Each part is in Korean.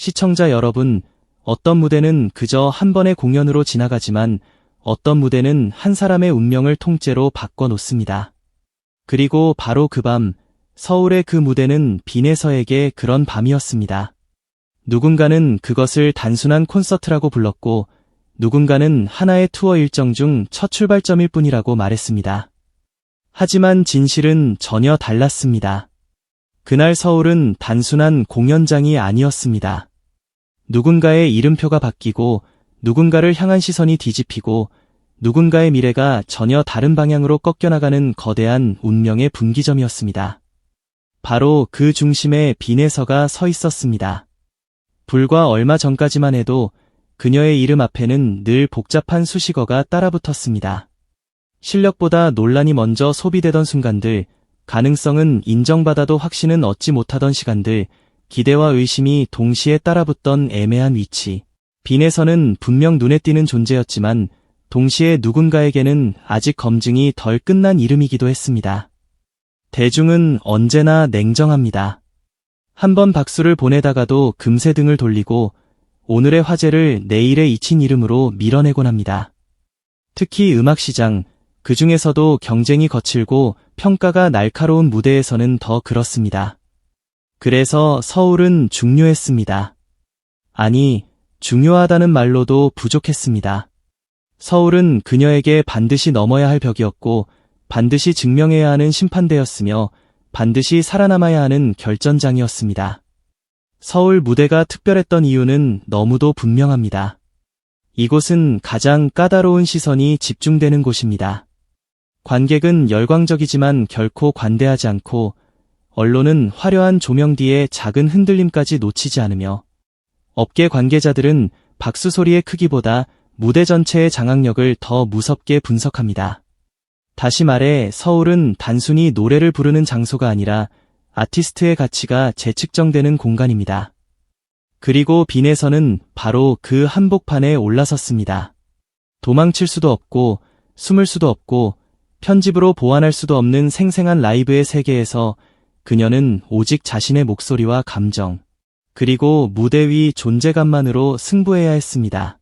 시청자 여러분, 어떤 무대는 그저 한 번의 공연으로 지나가지만 어떤 무대는 한 사람의 운명을 통째로 바꿔놓습니다. 그리고 바로 그 밤, 서울의 그 무대는 빈에서에게 그런 밤이었습니다. 누군가는 그것을 단순한 콘서트라고 불렀고, 누군가는 하나의 투어 일정 중 첫 출발점일 뿐이라고 말했습니다. 하지만 진실은 전혀 달랐습니다. 그날 서울은 단순한 공연장이 아니었습니다. 누군가의 이름표가 바뀌고, 누군가를 향한 시선이 뒤집히고, 누군가의 미래가 전혀 다른 방향으로 꺾여나가는 거대한 운명의 분기점이었습니다. 바로 그 중심에 빈에서가 서 있었습니다. 불과 얼마 전까지만 해도 그녀의 이름 앞에는 늘 복잡한 수식어가 따라붙었습니다. 실력보다 논란이 먼저 소비되던 순간들, 가능성은 인정받아도 확신은 얻지 못하던 시간들, 기대와 의심이 동시에 따라붙던 애매한 위치. 빈에서는 분명 눈에 띄는 존재였지만 동시에 누군가에게는 아직 검증이 덜 끝난 이름이기도 했습니다. 대중은 언제나 냉정합니다. 한 번 박수를 보내다가도 금세 등을 돌리고 오늘의 화제를 내일에 잊힌 이름으로 밀어내곤 합니다. 특히 음악시장, 그 중에서도 경쟁이 거칠고 평가가 날카로운 무대에서는 더 그렇습니다. 그래서 서울은 중요했습니다. 아니, 중요하다는 말로도 부족했습니다. 서울은 그녀에게 반드시 넘어야 할 벽이었고, 반드시 증명해야 하는 심판대였으며, 반드시 살아남아야 하는 결전장이었습니다. 서울 무대가 특별했던 이유는 너무도 분명합니다. 이곳은 가장 까다로운 시선이 집중되는 곳입니다. 관객은 열광적이지만 결코 관대하지 않고, 언론은 화려한 조명 뒤에 작은 흔들림까지 놓치지 않으며, 업계 관계자들은 박수 소리의 크기보다 무대 전체의 장악력을 더 무섭게 분석합니다. 다시 말해 서울은 단순히 노래를 부르는 장소가 아니라 아티스트의 가치가 재측정되는 공간입니다. 그리고 빈에서는 바로 그 한복판에 올라섰습니다. 도망칠 수도 없고 숨을 수도 없고 편집으로 보완할 수도 없는 생생한 라이브의 세계에서 그녀는 오직 자신의 목소리와 감정, 그리고 무대 위 존재감만으로 승부해야 했습니다.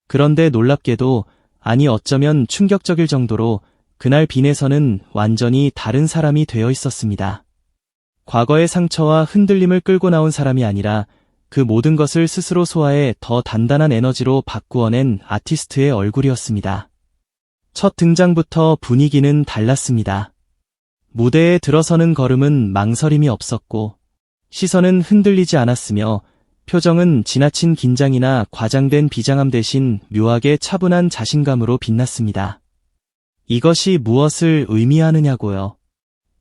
그런데 놀랍게도, 아니 어쩌면 충격적일 정도로 그날 빈에서는 완전히 다른 사람이 되어 있었습니다. 과거의 상처와 흔들림을 끌고 나온 사람이 아니라 그 모든 것을 스스로 소화해 더 단단한 에너지로 바꾸어낸 아티스트의 얼굴이었습니다. 첫 등장부터 분위기는 달랐습니다. 무대에 들어서는 걸음은 망설임이 없었고, 시선은 흔들리지 않았으며, 표정은 지나친 긴장이나 과장된 비장함 대신 묘하게 차분한 자신감으로 빛났습니다. 이것이 무엇을 의미하느냐고요.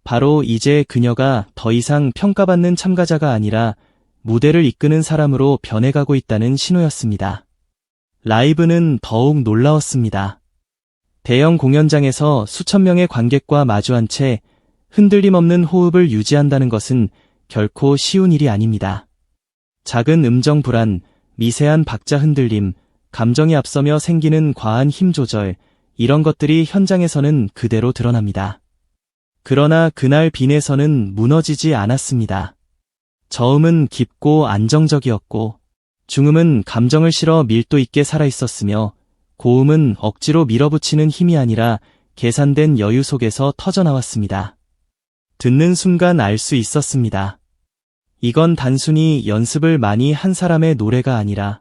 바로 이제 그녀가 더 이상 평가받는 참가자가 아니라 무대를 이끄는 사람으로 변해가고 있다는 신호였습니다. 라이브는 더욱 놀라웠습니다. 대형 공연장에서 수천 명의 관객과 마주한 채 흔들림 없는 호흡을 유지한다는 것은 결코 쉬운 일이 아닙니다. 작은 음정 불안, 미세한 박자 흔들림, 감정이 앞서며 생기는 과한 힘 조절, 이런 것들이 현장에서는 그대로 드러납니다. 그러나 그날 빈에서는 무너지지 않았습니다. 저음은 깊고 안정적이었고, 중음은 감정을 실어 밀도 있게 살아있었으며, 고음은 억지로 밀어붙이는 힘이 아니라 계산된 여유 속에서 터져나왔습니다. 듣는 순간 알 수 있었습니다. 이건 단순히 연습을 많이 한 사람의 노래가 아니라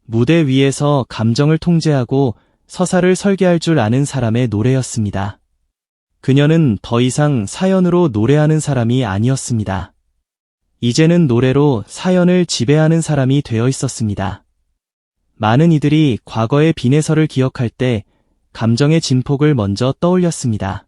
무대 위에서 감정을 통제하고 서사를 설계할 줄 아는 사람의 노래였습니다. 그녀는 더 이상 사연으로 노래하는 사람이 아니었습니다. 이제는 노래로 사연을 지배하는 사람이 되어 있었습니다. 많은 이들이 과거의 빈에서를 기억할 때 감정의 진폭을 먼저 떠올렸습니다.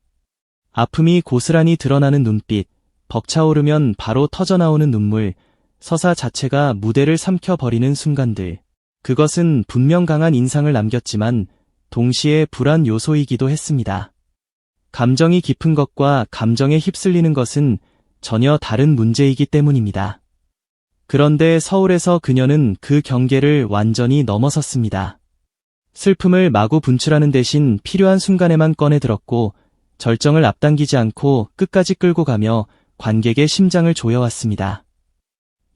아픔이 고스란히 드러나는 눈빛, 벅차오르면 바로 터져나오는 눈물, 서사 자체가 무대를 삼켜버리는 순간들. 그것은 분명 강한 인상을 남겼지만 동시에 불안 요소이기도 했습니다. 감정이 깊은 것과 감정에 휩쓸리는 것은 전혀 다른 문제이기 때문입니다. 그런데 서울에서 그녀는 그 경계를 완전히 넘어섰습니다. 슬픔을 마구 분출하는 대신 필요한 순간에만 꺼내 들었고, 절정을 앞당기지 않고 끝까지 끌고 가며 관객의 심장을 조여왔습니다.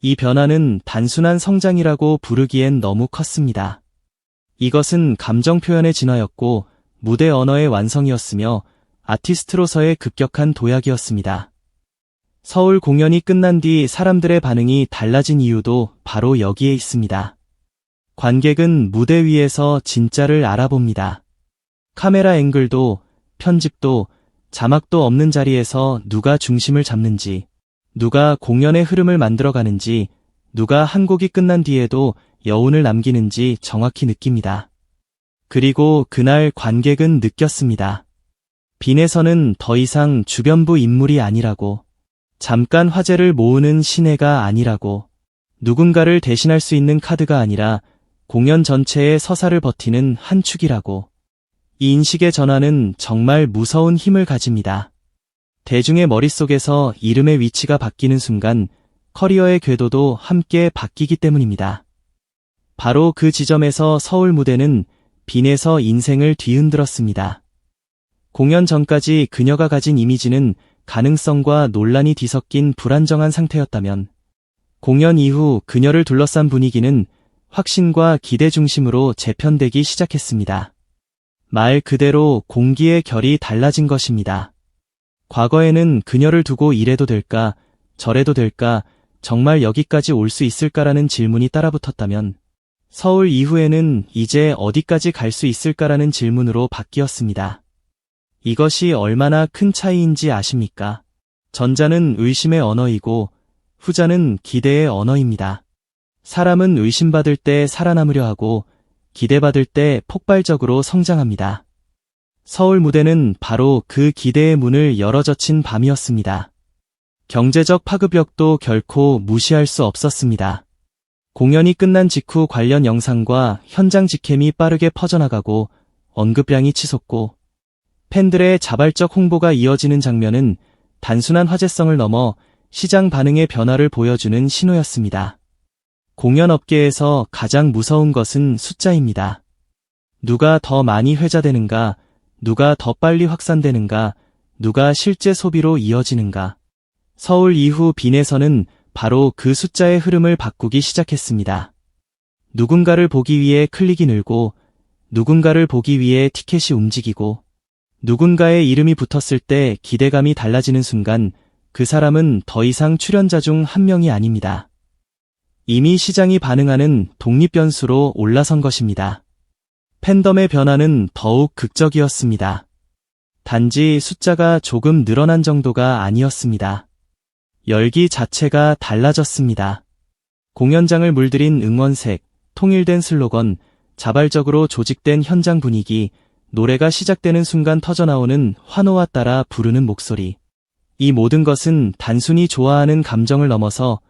이 변화는 단순한 성장이라고 부르기엔 너무 컸습니다. 이것은 감정 표현의 진화였고 무대 언어의 완성이었으며 아티스트로서의 급격한 도약이었습니다. 서울 공연이 끝난 뒤 사람들의 반응이 달라진 이유도 바로 여기에 있습니다. 관객은 무대 위에서 진짜를 알아봅니다. 카메라 앵글도, 편집도, 자막도 없는 자리에서 누가 중심을 잡는지, 누가 공연의 흐름을 만들어가는지, 누가 한 곡이 끝난 뒤에도 여운을 남기는지 정확히 느낍니다. 그리고 그날 관객은 느꼈습니다. 빈에서는 더 이상 주변부 인물이 아니라고, 잠깐 화제를 모으는 신예가 아니라고, 누군가를 대신할 수 있는 카드가 아니라 공연 전체의 서사를 버티는 한 축이라고. 이 인식의 전환은 정말 무서운 힘을 가집니다. 대중의 머릿속에서 이름의 위치가 바뀌는 순간 커리어의 궤도도 함께 바뀌기 때문입니다. 바로 그 지점에서 서울 무대는 빈에서 인생을 뒤흔들었습니다. 공연 전까지 그녀가 가진 이미지는 가능성과 논란이 뒤섞인 불안정한 상태였다면, 공연 이후 그녀를 둘러싼 분위기는 확신과 기대 중심으로 재편되기 시작했습니다. 말 그대로 공기의 결이 달라진 것입니다. 과거에는 그녀를 두고 이래도 될까, 저래도 될까, 정말 여기까지 올 수 있을까라는 질문이 따라붙었다면, 서울 이후에는 이제 어디까지 갈 수 있을까라는 질문으로 바뀌었습니다. 이것이 얼마나 큰 차이인지 아십니까? 전자는 의심의 언어이고 후자는 기대의 언어입니다. 사람은 의심받을 때 살아남으려 하고 기대받을 때 폭발적으로 성장합니다. 서울 무대는 바로 그 기대의 문을 열어젖힌 밤이었습니다. 경제적 파급력도 결코 무시할 수 없었습니다. 공연이 끝난 직후 관련 영상과 현장 직캠이 빠르게 퍼져나가고 언급량이 치솟고 팬들의 자발적 홍보가 이어지는 장면은 단순한 화제성을 넘어 시장 반응의 변화를 보여주는 신호였습니다. 공연 업계에서 가장 무서운 것은 숫자입니다. 누가 더 많이 회자되는가, 누가 더 빨리 확산되는가, 누가 실제 소비로 이어지는가. 서울 이후 빈에서는 바로 그 숫자의 흐름을 바꾸기 시작했습니다. 누군가를 보기 위해 클릭이 늘고, 누군가를 보기 위해 티켓이 움직이고, 누군가의 이름이 붙었을 때 기대감이 달라지는 순간 그 사람은 더 이상 출연자 중 한 명이 아닙니다. 이미 시장이 반응하는 독립 변수로 올라선 것입니다. 팬덤의 변화는 더욱 극적이었습니다. 단지 숫자가 조금 늘어난 정도가 아니었습니다. 열기 자체가 달라졌습니다. 공연장을 물들인 응원색, 통일된 슬로건, 자발적으로 조직된 현장 분위기, 노래가 시작되는 순간 터져나오는 환호와 따라 부르는 목소리. 이 모든 것은 단순히 좋아하는 감정을 넘어서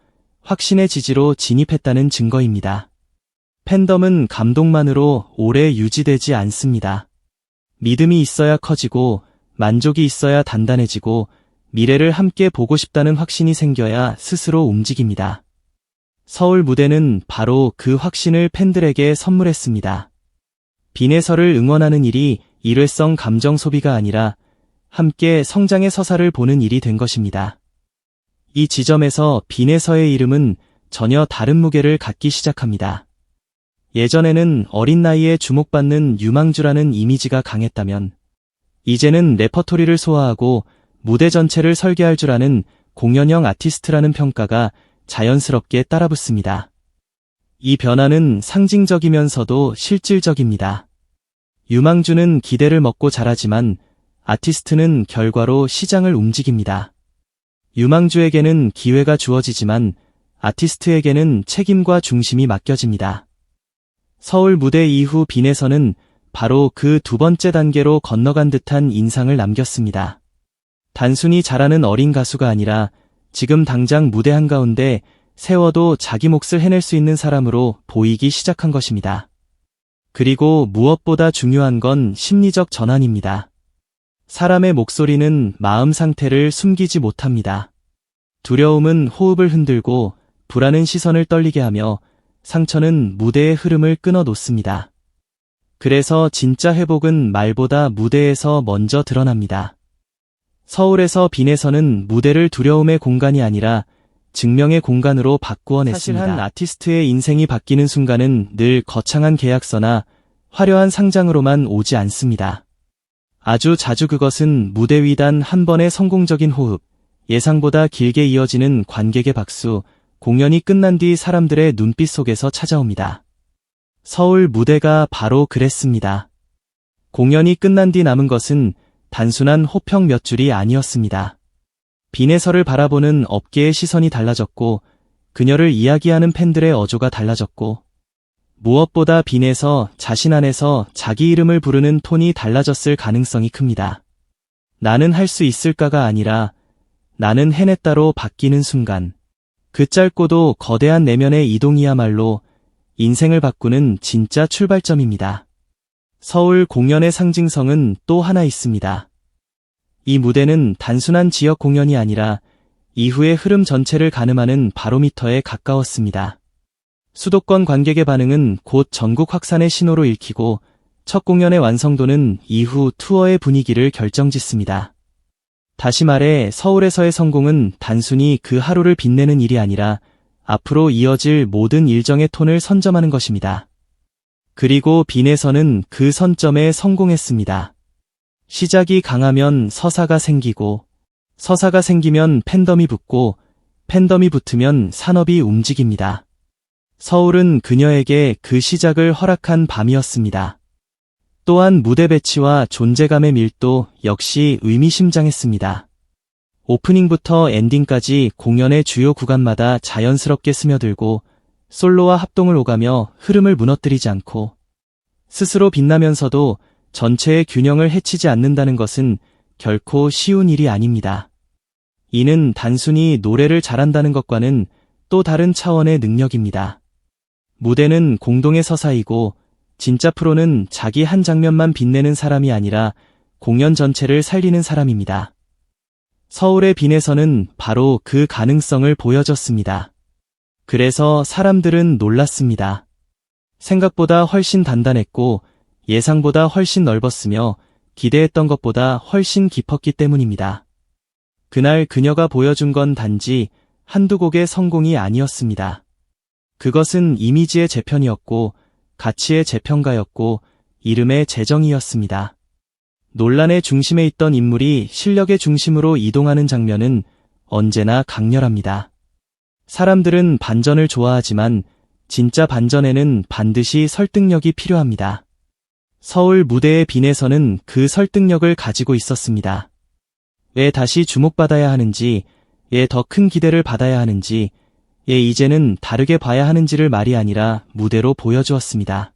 확신의 지지로 진입했다는 증거입니다. 팬덤은 감동만으로 오래 유지되지 않습니다. 믿음이 있어야 커지고, 만족이 있어야 단단해지고, 미래를 함께 보고 싶다는 확신이 생겨야 스스로 움직입니다. 서울 무대는 바로 그 확신을 팬들에게 선물했습니다. 빈에서를 응원하는 일이 일회성 감정 소비가 아니라 함께 성장의 서사를 보는 일이 된 것입니다. 이 지점에서 빈에서의 이름은 전혀 다른 무게를 갖기 시작합니다. 예전에는 어린 나이에 주목받는 유망주라는 이미지가 강했다면, 이제는 레퍼토리를 소화하고 무대 전체를 설계할 줄 아는 공연형 아티스트라는 평가가 자연스럽게 따라붙습니다. 이 변화는 상징적이면서도 실질적입니다. 유망주는 기대를 먹고 자라지만 아티스트는 결과로 시장을 움직입니다. 유망주에게는 기회가 주어지지만 아티스트에게는 책임과 중심이 맡겨집니다. 서울 무대 이후 빈에서는 바로 그 두 번째 단계로 건너간 듯한 인상을 남겼습니다. 단순히 잘하는 어린 가수가 아니라 지금 당장 무대 한가운데 세워도 자기 몫을 해낼 수 있는 사람으로 보이기 시작한 것입니다. 그리고 무엇보다 중요한 건 심리적 전환입니다. 사람의 목소리는 마음 상태를 숨기지 못합니다. 두려움은 호흡을 흔들고 불안은 시선을 떨리게 하며 상처는 무대의 흐름을 끊어 놓습니다. 그래서 진짜 회복은 말보다 무대에서 먼저 드러납니다. 서울에서 빈에서는 무대를 두려움의 공간이 아니라 증명의 공간으로 바꾸어냈습니다. 사실 한 아티스트의 인생이 바뀌는 순간은 늘 거창한 계약서나 화려한 상장으로만 오지 않습니다. 아주 자주 그것은 무대 위 단 한 번의 성공적인 호흡, 예상보다 길게 이어지는 관객의 박수, 공연이 끝난 뒤 사람들의 눈빛 속에서 찾아옵니다. 서울 무대가 바로 그랬습니다. 공연이 끝난 뒤 남은 것은 단순한 호평 몇 줄이 아니었습니다. 빈에서를 바라보는 업계의 시선이 달라졌고, 그녀를 이야기하는 팬들의 어조가 달라졌고, 무엇보다 빈에서 자신 안에서 자기 이름을 부르는 톤이 달라졌을 가능성이 큽니다. 나는 할 수 있을까가 아니라 나는 해냈다로 바뀌는 순간, 그 짧고도 거대한 내면의 이동이야말로 인생을 바꾸는 진짜 출발점입니다. 서울 공연의 상징성은 또 하나 있습니다. 이 무대는 단순한 지역 공연이 아니라 이후의 흐름 전체를 가늠하는 바로미터에 가까웠습니다. 수도권 관객의 반응은 곧 전국 확산의 신호로 읽히고 첫 공연의 완성도는 이후 투어의 분위기를 결정짓습니다. 다시 말해 서울에서의 성공은 단순히 그 하루를 빛내는 일이 아니라 앞으로 이어질 모든 일정의 톤을 선점하는 것입니다. 그리고 빈에서는 그 선점에 성공했습니다. 시작이 강하면 서사가 생기고, 서사가 생기면 팬덤이 붙고, 팬덤이 붙으면 산업이 움직입니다. 서울은 그녀에게 그 시작을 허락한 밤이었습니다. 또한 무대 배치와 존재감의 밀도 역시 의미심장했습니다. 오프닝부터 엔딩까지 공연의 주요 구간마다 자연스럽게 스며들고 솔로와 합동을 오가며 흐름을 무너뜨리지 않고 스스로 빛나면서도 전체의 균형을 해치지 않는다는 것은 결코 쉬운 일이 아닙니다. 이는 단순히 노래를 잘한다는 것과는 또 다른 차원의 능력입니다. 무대는 공동의 서사이고 진짜 프로는 자기 한 장면만 빛내는 사람이 아니라 공연 전체를 살리는 사람입니다. 서울의 빈에서는 바로 그 가능성을 보여줬습니다. 그래서 사람들은 놀랐습니다. 생각보다 훨씬 단단했고 예상보다 훨씬 넓었으며 기대했던 것보다 훨씬 깊었기 때문입니다. 그날 그녀가 보여준 건 단지 한두 곡의 성공이 아니었습니다. 그것은 이미지의 재편이었고 가치의 재평가였고 이름의 재정의였습니다. 논란의 중심에 있던 인물이 실력의 중심으로 이동하는 장면은 언제나 강렬합니다. 사람들은 반전을 좋아하지만 진짜 반전에는 반드시 설득력이 필요합니다. 서울 무대의 빈에서는 그 설득력을 가지고 있었습니다. 왜 다시 주목받아야 하는지, 왜 더 큰 기대를 받아야 하는지, 이제는 다르게 봐야 하는지를 말이 아니라 무대로 보여주었습니다.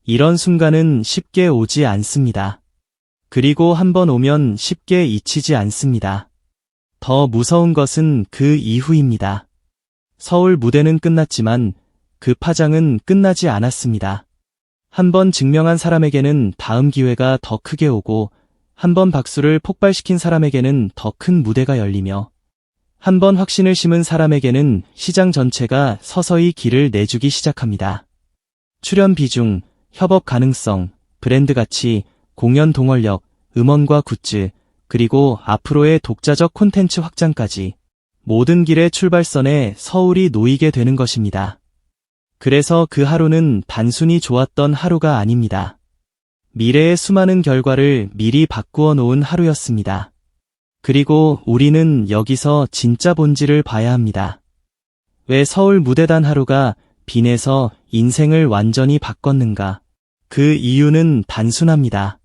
이런 순간은 쉽게 오지 않습니다. 그리고 한번 오면 쉽게 잊히지 않습니다. 더 무서운 것은 그 이후입니다. 서울 무대는 끝났지만 그 파장은 끝나지 않았습니다. 한번 증명한 사람에게는 다음 기회가 더 크게 오고 한번 박수를 폭발시킨 사람에게는 더 큰 무대가 열리며 한번 확신을 심은 사람에게는 시장 전체가 서서히 길을 내주기 시작합니다. 출연 비중, 협업 가능성, 브랜드 가치, 공연 동원력, 음원과 굿즈, 그리고 앞으로의 독자적 콘텐츠 확장까지 모든 길의 출발선에 서울이 놓이게 되는 것입니다. 그래서 그 하루는 단순히 좋았던 하루가 아닙니다. 미래의 수많은 결과를 미리 바꾸어 놓은 하루였습니다. 그리고 우리는 여기서 진짜 본질을 봐야 합니다. 왜 서울 무대단 하루가 빈에서 인생을 완전히 바꿨는가? 그 이유는 단순합니다.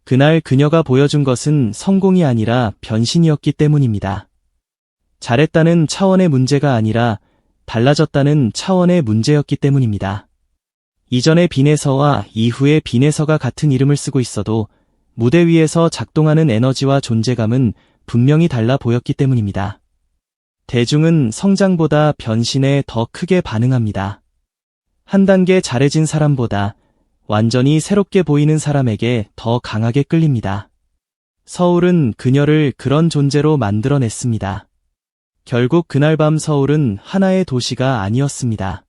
그날 그녀가 보여준 것은 성공이 아니라 변신이었기 때문입니다. 잘했다는 차원의 문제가 아니라 달라졌다는 차원의 문제였기 때문입니다. 이전의 빈에서와 이후의 빈에서가 같은 이름을 쓰고 있어도 무대 위에서 작동하는 에너지와 존재감은 분명히 달라 보였기 때문입니다. 대중은 성장보다 변신에 더 크게 반응합니다. 한 단계 잘해진 사람보다 완전히 새롭게 보이는 사람에게 더 강하게 끌립니다. 서울은 그녀를 그런 존재로 만들어냈습니다. 결국 그날 밤 서울은 하나의 도시가 아니었습니다.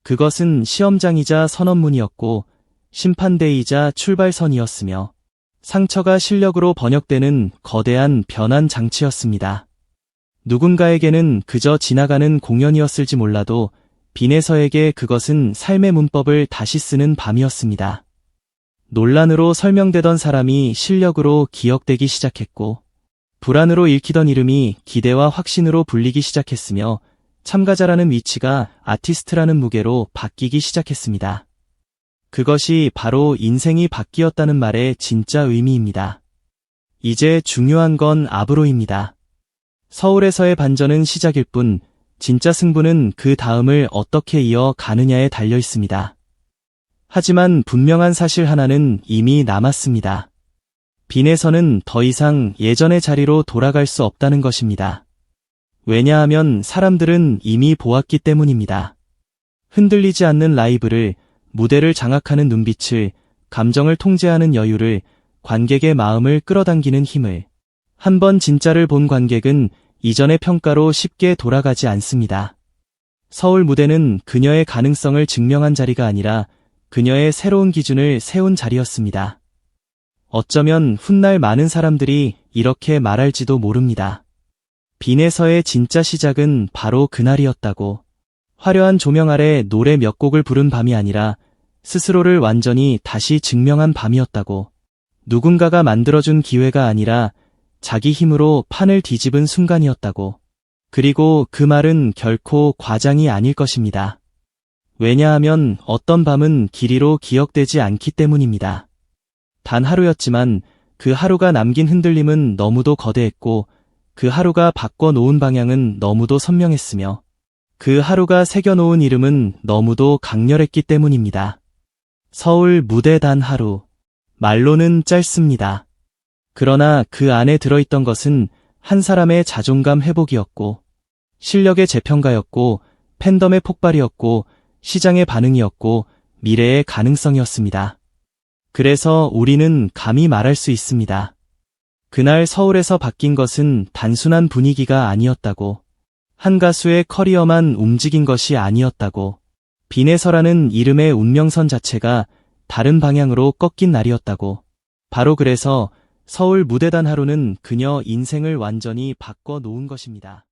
그것은 시험장이자 선언문이었고 심판대이자 출발선이었으며 상처가 실력으로 번역되는 거대한 변환 장치였습니다. 누군가에게는 그저 지나가는 공연이었을지 몰라도 빈에서에게 그것은 삶의 문법을 다시 쓰는 밤이었습니다. 논란으로 설명되던 사람이 실력으로 기억되기 시작했고, 불안으로 읽히던 이름이 기대와 확신으로 불리기 시작했으며, 참가자라는 위치가 아티스트라는 무게로 바뀌기 시작했습니다. 그것이 바로 인생이 바뀌었다는 말의 진짜 의미입니다. 이제 중요한 건 앞으로입니다. 서울에서의 반전은 시작일 뿐, 진짜 승부는 그 다음을 어떻게 이어가느냐에 달려 있습니다. 하지만 분명한 사실 하나는 이미 남았습니다. 빈에서는 더 이상 예전의 자리로 돌아갈 수 없다는 것입니다. 왜냐하면 사람들은 이미 보았기 때문입니다. 흔들리지 않는 라이브를, 무대를 장악하는 눈빛을, 감정을 통제하는 여유를, 관객의 마음을 끌어당기는 힘을. 한번 진짜를 본 관객은 이전의 평가로 쉽게 돌아가지 않습니다. 서울 무대는 그녀의 가능성을 증명한 자리가 아니라 그녀의 새로운 기준을 세운 자리였습니다. 어쩌면 훗날 많은 사람들이 이렇게 말할지도 모릅니다. 빈에서의 진짜 시작은 바로 그날이었다고. 화려한 조명 아래 노래 몇 곡을 부른 밤이 아니라 스스로를 완전히 다시 증명한 밤이었다고. 누군가가 만들어준 기회가 아니라 자기 힘으로 판을 뒤집은 순간이었다고. 그리고 그 말은 결코 과장이 아닐 것입니다. 왜냐하면 어떤 밤은 길이로 기억되지 않기 때문입니다. 단 하루였지만 그 하루가 남긴 흔들림은 너무도 거대했고, 그 하루가 바꿔놓은 방향은 너무도 선명했으며, 그 하루가 새겨놓은 이름은 너무도 강렬했기 때문입니다. 서울 무대 단 하루. 말로는 짧습니다. 그러나 그 안에 들어있던 것은 한 사람의 자존감 회복이었고, 실력의 재평가였고, 팬덤의 폭발이었고, 시장의 반응이었고, 미래의 가능성이었습니다. 그래서 우리는 감히 말할 수 있습니다. 그날 서울에서 바뀐 것은 단순한 분위기가 아니었다고. 한 가수의 커리어만 움직인 것이 아니었다고. 빈에서라는 이름의 운명선 자체가 다른 방향으로 꺾인 날이었다고. 바로 그래서 서울 무대단 하루는 그녀 인생을 완전히 바꿔 놓은 것입니다.